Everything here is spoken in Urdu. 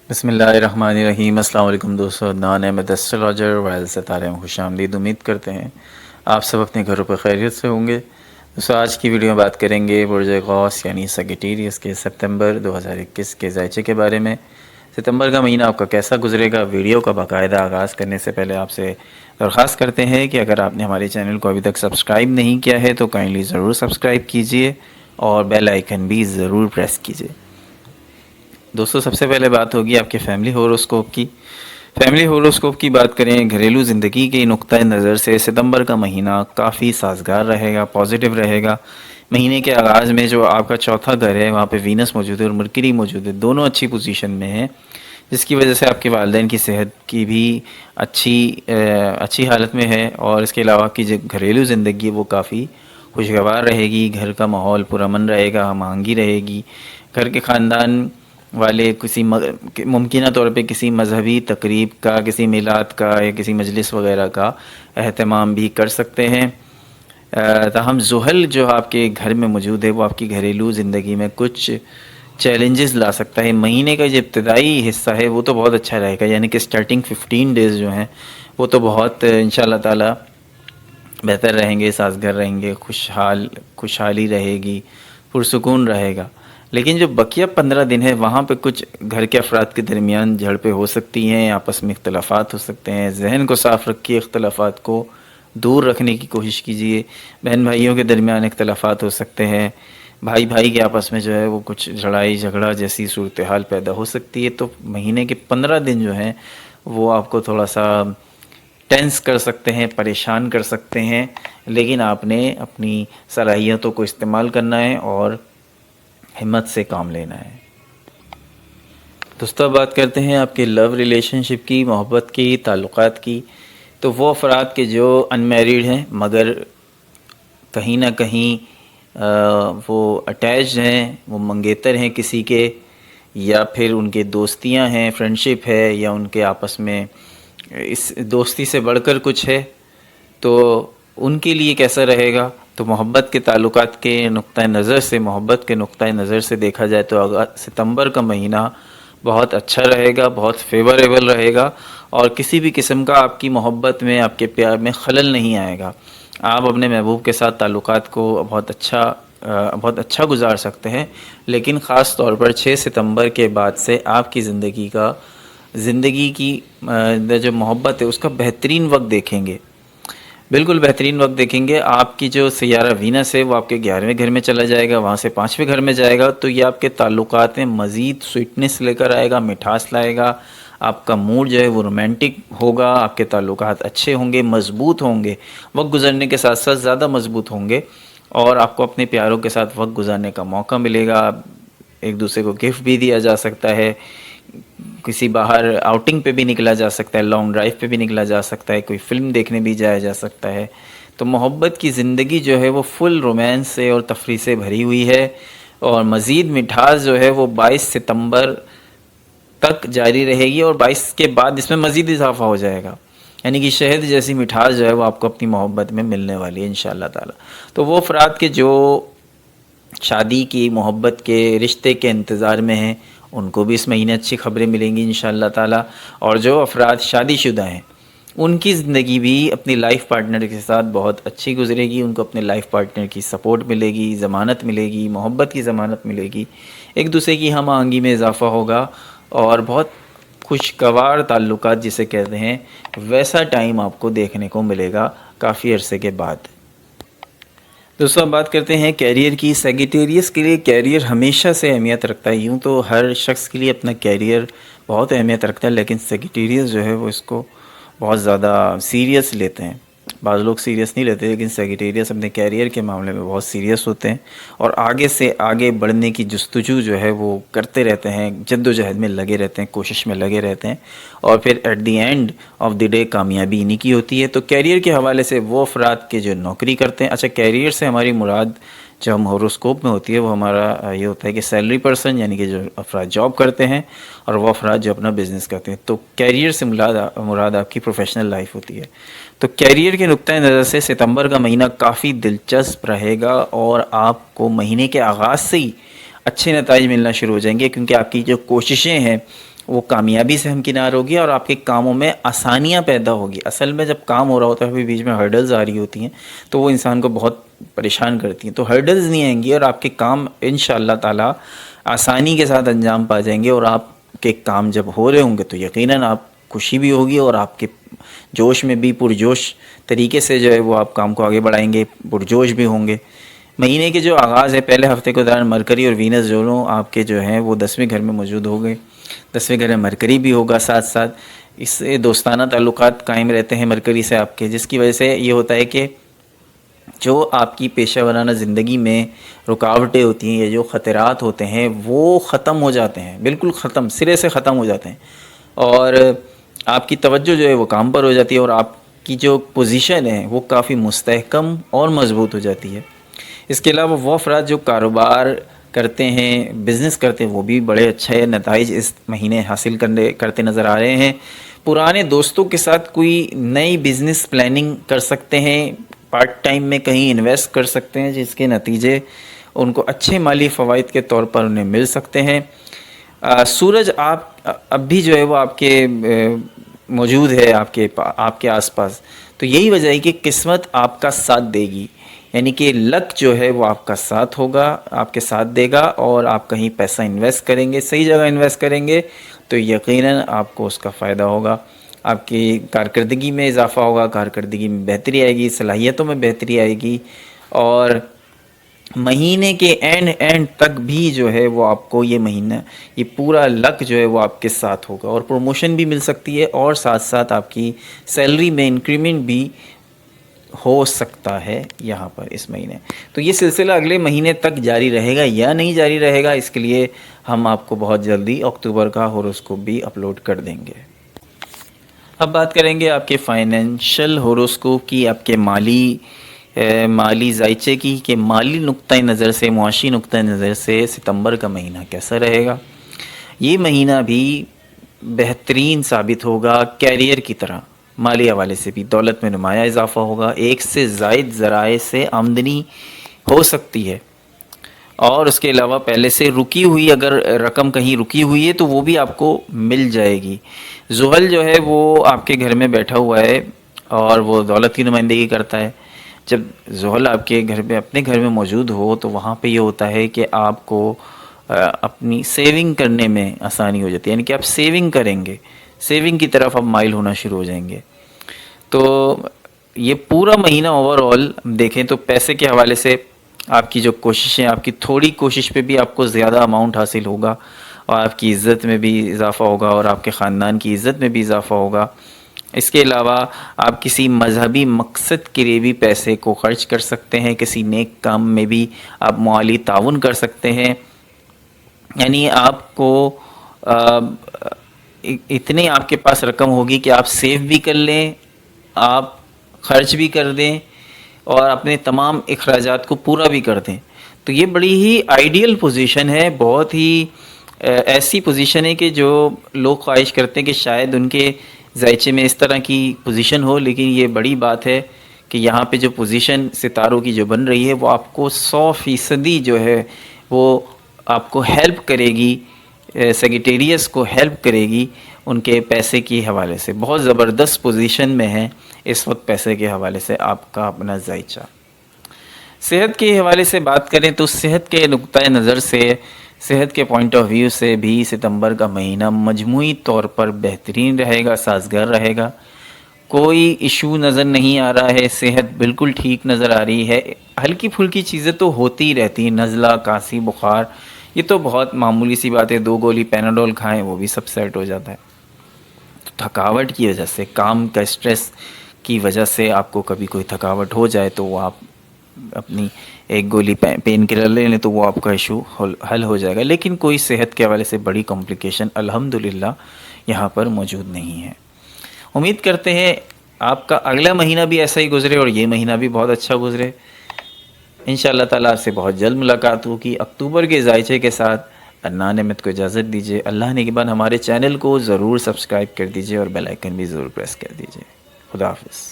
بسم اللہ الرحمن الرحیم۔ السلام علیکم دوستو، عدنان احمد ایسٹرولوجر وائل ستارے میں خوش آمدید امید کرتے ہیں آپ سب اپنے گھروں پر خیریت سے ہوں گے۔ دوستو آج کی ویڈیو میں بات کریں گے برج غوث یعنی سیگیٹیریس کے سپتمبر 2021 کے ذائچے کے بارے میں۔ ستمبر کا مہینہ آپ کا کیسا گزرے گا، ویڈیو کا باقاعدہ آغاز کرنے سے پہلے آپ سے درخواست کرتے ہیں کہ اگر آپ نے ہمارے چینل کو ابھی تک سبسکرائب نہیں کیا ہے تو کائنڈلی ضرور سبسکرائب کیجئے اور بیل آئیکن بھی ضرور پریس کیجئے۔ دوستو سب سے پہلے بات ہوگی آپ کے فیملی ہوروسکوپ کی۔ فیملی ہوروسکوپ کی بات کریں، گھریلو زندگی کے نقطہ نظر سے ستمبر کا مہینہ کافی سازگار رہے گا، پازیٹیو رہے گا۔ مہینے کے آغاز میں جو آپ کا چوتھا گھر ہے وہاں پہ وینس موجود ہے اور مرکری موجود ہے، دونوں اچھی پوزیشن میں ہیں، جس کی وجہ سے آپ کے والدین کی صحت کی بھی اچھی حالت میں ہے، اور اس کے علاوہ آپ کی جو گھریلو زندگی وہ کافی خوشگوار رہے گی۔ گھر کا ماحول پرامن رہے گا، ہم آہنگی رہے گی۔ گھر کے خاندان والے کسی ممکنہ طور پہ کسی مذہبی تقریب کا، کسی میلاد کا یا کسی مجلس وغیرہ کا اہتمام بھی کر سکتے ہیں۔ تاہم زحل جو آپ کے گھر میں موجود ہے وہ آپ کی گھریلو زندگی میں کچھ چیلنجز لا سکتا ہے۔ مہینے کا جو ابتدائی حصہ ہے وہ تو بہت اچھا رہے گا، یعنی کہ سٹارٹنگ 15 ڈیز جو ہیں وہ تو بہت انشاءاللہ تعالی بہتر رہیں گے، سازگار رہیں گے، خوشحالی رہے گی، پرسکون رہے گا۔ لیکن جو بقیہ 15 دن ہے وہاں پہ کچھ گھر کے افراد کے درمیان جھڑپیں ہو سکتی ہیں، آپس میں اختلافات ہو سکتے ہیں۔ ذہن کو صاف رکھیے، اختلافات کو دور رکھنے کی کوشش کیجیے۔ بہن بھائیوں کے درمیان اختلافات ہو سکتے ہیں، بھائی بھائی کے آپس میں جو ہے وہ کچھ لڑائی جھگڑا جیسی صورتحال پیدا ہو سکتی ہے۔ تو مہینے کے 15 دن جو ہیں وہ آپ کو تھوڑا سا ٹینس کر سکتے ہیں، پریشان کر سکتے ہیں، لیکن آپ نے اپنی صلاحیتوں کو استعمال کرنا ہے اور ہمت سے کام لینا ہے۔ دوستو بات کرتے ہیں آپ کے لو ریلیشن شپ کی، محبت کی، تعلقات کی۔ تو وہ افراد کے جو ان میریڈ ہیں مگر کہیں نہ کہیں وہ اٹیچڈ ہیں، وہ منگیتر ہیں کسی کے، یا پھر ان کے دوستیاں ہیں، فرینڈشپ ہے، یا ان کے آپس میں اس دوستی سے بڑھ کر کچھ ہے، تو ان کے لیے کیسا رہے گا؟ تو محبت کے تعلقات کے نقطہ نظر سے، محبت کے نقطہ نظر سے دیکھا جائے تو ستمبر کا مہینہ بہت اچھا رہے گا، بہت فیوریبل رہے گا، اور کسی بھی قسم کا آپ کی محبت میں، آپ کے پیار میں خلل نہیں آئے گا۔ آپ اپنے محبوب کے ساتھ تعلقات کو بہت اچھا گزار سکتے ہیں، لیکن خاص طور پر 6 ستمبر کے بعد سے آپ کی زندگی کی جو محبت ہے اس کا بہترین وقت دیکھیں گے، بالکل بہترین وقت دیکھیں گے۔ آپ کی جو سیارہ وینس ہے وہ آپ کے 11ویں گھر میں چلا جائے گا، وہاں سے 5ویں گھر میں جائے گا، تو یہ آپ کے تعلقات میں مزید سویٹنس لے کر آئے گا، مٹھاس لائے گا۔ آپ کا موڈ جو ہے وہ رومانٹک ہوگا، آپ کے تعلقات اچھے ہوں گے، مضبوط ہوں گے، وقت گزرنے کے ساتھ ساتھ زیادہ مضبوط ہوں گے، اور آپ کو اپنے پیاروں کے ساتھ وقت گزارنے کا موقع ملے گا۔ ایک دوسرے کو گفٹ بھی دیا جا سکتا ہے، کسی باہر آؤٹنگ پہ بھی نکلا جا سکتا ہے، لانگ ڈرائیو پہ بھی نکلا جا سکتا ہے، کوئی فلم دیکھنے بھی جایا جا سکتا ہے۔ تو محبت کی زندگی جو ہے وہ فل رومانس سے اور تفریح سے بھری ہوئی ہے، اور مزید مٹھاس جو ہے وہ 22 ستمبر تک جاری رہے گی، اور 22 کے بعد اس میں مزید اضافہ ہو جائے گا، یعنی کہ شہد جیسی مٹھاس جو ہے وہ آپ کو اپنی محبت میں ملنے والی ہے انشاءاللہ تعالی۔ تو وہ افراد کے جو شادی کی، محبت کے، رشتے کے انتظار میں ہیں، ان کو بھی اس مہینے اچھی خبریں ملیں گی انشاءاللہ تعالی، اور جو افراد شادی شدہ ہیں ان کی زندگی بھی اپنی لائف پارٹنر کے ساتھ بہت اچھی گزرے گی۔ ان کو اپنے لائف پارٹنر کی سپورٹ ملے گی، ضمانت ملے گی، محبت کی ضمانت ملے گی، ایک دوسرے کی ہم آہنگی میں اضافہ ہوگا، اور بہت خوشگوار تعلقات جسے کہتے ہیں ویسا ٹائم آپ کو دیکھنے کو ملے گا کافی عرصے کے بعد۔ دوستوں اب بات کرتے ہیں کیریئر کی۔ سیگیٹیریس کے لیے کیریئر ہمیشہ سے اہمیت رکھتا ہے، یوں تو ہر شخص کے لیے اپنا کیریئر بہت اہمیت رکھتا ہے، لیکن سیگیٹیریس جو ہے وہ اس کو بہت زیادہ سیریس لیتے ہیں۔ بعض لوگ سیریس نہیں لیتے، لیکن سیگیٹیریس اپنے کیریئر کے معاملے میں بہت سیریس ہوتے ہیں، اور آگے سے آگے بڑھنے کی جستجو جو ہے وہ کرتے رہتے ہیں، جد و جہد میں لگے رہتے ہیں، کوشش میں لگے رہتے ہیں، اور پھر at the end of the day کامیابی انہی کی ہوتی ہے۔ تو کیریئر کے حوالے سے وہ افراد کے جو نوکری کرتے ہیں، اچھا کیریئر سے ہماری مراد جو ہم ہوروسکوپ میں ہوتی ہے وہ ہمارا یہ ہوتا ہے کہ سیلری پرسن، یعنی کہ جو افراد جاب کرتے ہیں، اور وہ افراد جو اپنا بزنس کرتے ہیں۔ تو کیریئر سے مراد آپ کی پروفیشنل لائف ہوتی ہے۔ تو کیریئر کے نقطہ نظر سے ستمبر کا مہینہ کافی دلچسپ رہے گا، اور آپ کو مہینے کے آغاز سے ہی اچھے نتائج ملنا شروع ہو جائیں گے، کیونکہ آپ کی جو کوششیں ہیں وہ کامیابی سے ہمکنار ہوگی اور آپ کے کاموں میں آسانیاں پیدا ہوگی. اصل میں جب کام ہو رہا ہوتا ہے پھر بیچ میں ہرڈلز آ رہی ہوتی ہیں تو وہ انسان کو بہت پریشان کرتی ہیں. تو ہرڈلز نہیں آئیں گی اور آپ کے کام انشاءاللہ تعالی آسانی کے ساتھ انجام پا جائیں گے. اور آپ کے کام جب ہو رہے ہوں گے تو یقیناً آپ خوشی بھی ہوگی اور آپ کے جوش میں بھی پرجوش طریقے سے جو ہے وہ آپ کام کو آگے بڑھائیں گے, پرجوش بھی ہوں گے. مہینے کے جو آغاز ہے پہلے ہفتے کے دوران مرکری اور وینس دونوں آپ کے جو ہیں وہ 10ویں گھر میں موجود ہو گئے. 10ویں گھر میں مرکری بھی ہوگا, ساتھ ساتھ اس سے دوستانہ تعلقات قائم رہتے ہیں مرکری سے آپ کے, جس کی وجہ سے یہ ہوتا ہے کہ جو آپ کی پیشہ ورانہ زندگی میں رکاوٹیں ہوتی ہیں یا جو خطرات ہوتے ہیں وہ ختم ہو جاتے ہیں, بالکل ختم, سرے سے ختم ہو جاتے ہیں. اور آپ کی توجہ جو ہے وہ کام پر ہو جاتی ہے اور آپ کی جو پوزیشن ہے وہ کافی مستحکم اور مضبوط ہو جاتی ہے. اس کے علاوہ وہ افراد جو کاروبار کرتے ہیں, بزنس کرتے ہیں, وہ بھی بڑے اچھے نتائج اس مہینے حاصل کرتے نظر آ رہے ہیں. پرانے دوستوں کے ساتھ کوئی نئی بزنس پلاننگ کر سکتے ہیں, پارٹ ٹائم میں کہیں انویسٹ کر سکتے ہیں جس کے نتیجے ان کو اچھے مالی فوائد کے طور پر انہیں مل سکتے ہیں. سورج آپ اب بھی جو ہے وہ آپ کے موجود ہے آپ کے آس پاس, تو یہی وجہ ہے کہ قسمت آپ کا ساتھ دے گی, یعنی کہ لک جو ہے وہ آپ کا ساتھ ہوگا, آپ کے ساتھ دے گا. اور آپ کہیں پیسہ انویسٹ کریں گے, صحیح جگہ انویسٹ کریں گے تو یقیناً آپ کو اس کا فائدہ ہوگا. آپ کی کارکردگی میں اضافہ ہوگا, کارکردگی میں بہتری آئے گی, صلاحیتوں میں بہتری آئے گی. اور مہینے کے اینڈ تک بھی جو ہے وہ آپ کو یہ مہینہ, یہ پورا لک جو ہے وہ آپ کے ساتھ ہوگا اور پروموشن بھی مل سکتی ہے اور ساتھ ساتھ آپ کی سیلری میں انکریمنٹ بھی ہو سکتا ہے یہاں پر اس مہینے. تو یہ سلسلہ اگلے مہینے تک جاری رہے گا یا نہیں جاری رہے گا, اس کے لیے ہم آپ کو بہت جلدی اکتوبر کا ہوروسکوپ بھی اپلوڈ کر دیں گے. اب بات کریں گے آپ کے فائنینشل ہوروسکوپ کی, آپ کے مالی ذائچے کی, کہ مالی نقطۂ نظر سے, معاشی نقطۂ نظر سے ستمبر کا مہینہ کیسا رہے گا. یہ مہینہ بھی بہترین ثابت ہوگا کیریئر کی طرح. مالی حوالے سے بھی دولت میں نمایاں اضافہ ہوگا, ایک سے زائد ذرائع سے آمدنی ہو سکتی ہے. اور اس کے علاوہ پہلے سے رکی ہوئی اگر رقم کہیں رکی ہوئی ہے تو وہ بھی آپ کو مل جائے گی. زحل جو ہے وہ آپ کے گھر میں بیٹھا ہوا ہے اور وہ دولت کی نمائندگی کرتا ہے. جب زحل آپ کے گھر میں, اپنے گھر میں موجود ہو تو وہاں پہ یہ ہوتا ہے کہ آپ کو اپنی سیونگ کرنے میں آسانی ہو جاتی ہے, یعنی کہ آپ سیونگ کریں گے, سیونگ کی طرف آپ مائل ہونا شروع ہو جائیں گے. تو یہ پورا مہینہ اوور آل دیکھیں تو پیسے کے حوالے سے آپ کی جو کوششیں, آپ کی تھوڑی کوشش پہ بھی آپ کو زیادہ اماؤنٹ حاصل ہوگا اور آپ کی عزت میں بھی اضافہ ہوگا اور آپ کے خاندان کی عزت میں بھی اضافہ ہوگا. اس کے علاوہ آپ کسی مذہبی مقصد کے لیے بھی پیسے کو خرچ کر سکتے ہیں, کسی نیک کام میں بھی آپ مالی تعاون کر سکتے ہیں. یعنی آپ کو اتنے آپ کے پاس رقم ہوگی کہ آپ سیو بھی کر لیں, آپ خرچ بھی کر دیں اور اپنے تمام اخراجات کو پورا بھی کر دیں. تو یہ بڑی ہی آئیڈیل پوزیشن ہے, بہت ہی ایسی پوزیشن ہے کہ جو لوگ خواہش کرتے ہیں کہ شاید ان کے ذائچے میں اس طرح کی پوزیشن ہو. لیکن یہ بڑی بات ہے کہ یہاں پہ جو پوزیشن ستاروں کی جو بن رہی ہے وہ آپ کو 100% جو ہے وہ آپ کو ہیلپ کرے گی, سیگیٹیریس کو ہیلپ کرے گی ان کے پیسے کی حوالے سے. بہت زبردست پوزیشن میں ہے اس وقت پیسے کے حوالے سے آپ کا اپنا ذائچہ. صحت کے حوالے سے بات کریں تو صحت کے نقطۂ نظر سے, صحت کے پوائنٹ آف ویو سے بھی ستمبر کا مہینہ مجموعی طور پر بہترین رہے گا, سازگار رہے گا. کوئی ایشو نظر نہیں آ رہا ہے, صحت بالکل ٹھیک نظر آ رہی ہے. ہلکی پھلکی چیزیں تو ہوتی ہی رہتی ہیں, نزلہ, کانسی, بخار, یہ تو بہت معمولی سی بات ہے. 2 گولی پیناڈول کھائیں وہ بھی سب سیٹ ہو جاتا ہے. تھکاوٹ کی وجہ سے, کام کا اسٹریس کی وجہ سے آپ کو کبھی کوئی تھکاوٹ ہو جائے تو وہ آپ اپنی 1 گولی پین کلر لے لیں تو وہ آپ کا ایشو حل ہو جائے گا. لیکن کوئی صحت کے حوالے سے بڑی کمپلیکیشن الحمدللہ یہاں پر موجود نہیں ہے. امید کرتے ہیں آپ کا اگلا مہینہ بھی ایسا ہی گزرے اور یہ مہینہ بھی بہت اچھا گزرے. انشاءاللہ تعالیٰ آپ سے بہت جلد ملاقات ہوگی اکتوبر کے ذائچے کے ساتھ. عدنان احمد کو اجازت دیجیے. اللہ نگہبان. ہمارے چینل کو ضرور سبسکرائب کر دیجیے اور بیل آئیکن بھی ضرور پریس کر دیجیے. خدا حافظ.